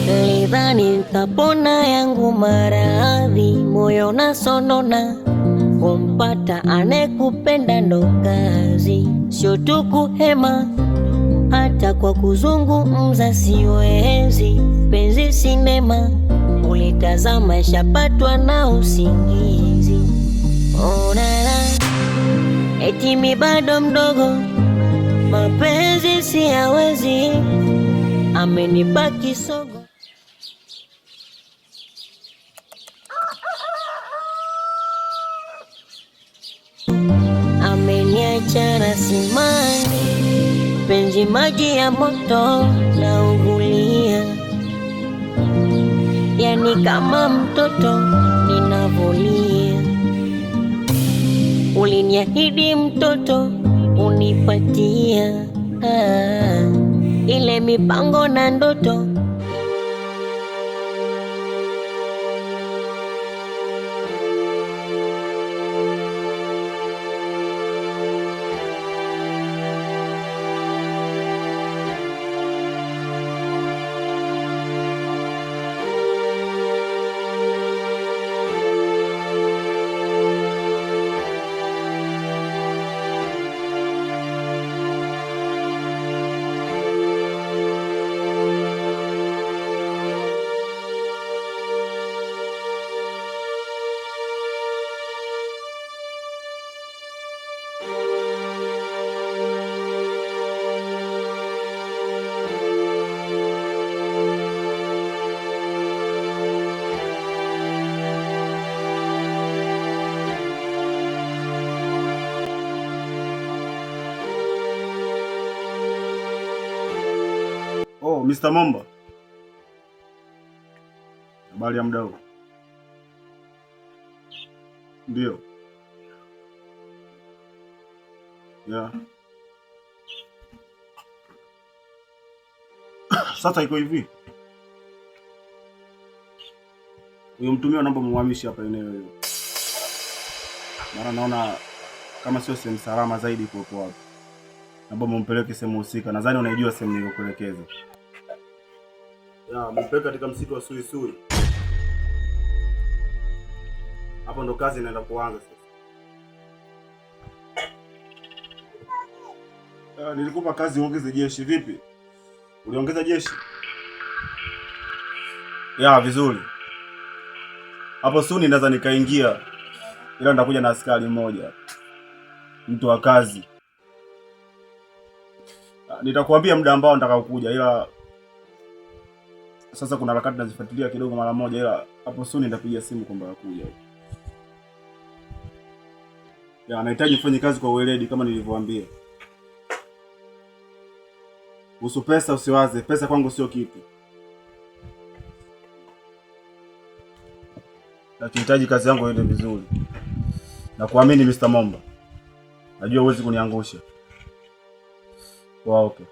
Nilidhani kapona yangu maradhi, moyo na sonona, kumpata anekupenda ndo kazi, sio tu kuhema, hata kwa kuzungumza siwezi. Penzi sinema, ulitazama shapatwa na usingizi. Onana, eti mi bado mdogo, mapenzi siyawezi, amenipa kisogo. Ameniacha na simanzi, penzi maji ya moto na ugulia, yani kama mtoto ninavolia. Uliniahidi mtoto unipatia, ile mipango na ndoto. Oh, Mr. Momba. Habari ya mdau? Ndio. Yeah. Sasa iko hivi. Huyo mtumio naomba muhamishe hapa eneo hilo. Maana naona kama sio sehemu salama zaidi kwa hapo. Naomba mumpeleke sehemu husika. Nadhani unaijua sehemu niliyokuelekeza. Ya, mpeleke katika msitu wa Suisui. Hapo ndo kazi inaenda kuanza sasa. Nilikupa kazi uongeze jeshi vipi? Uliongeza jeshi? Ya, vizuri. Hapo suni naweza nikaingia. Ila nitakuja na askari mmoja. Mtu wa kazi. Nitakuambia muda ambao nitakaokuja, ila sasa kuna harakati nazifuatilia kidogo mara moja, ila hapo suni nitapiga simu kwamba nakuja. Ya, nahitaji ufanye kazi kwa uweledi kama nilivyowaambia. Kuhusu pesa usiwaze, pesa kwangu sio kitu. Nakihitaji kazi yangu iende vizuri. Na kuamini Mr. Momba. Najua huwezi kuniangusha. Wow, okay.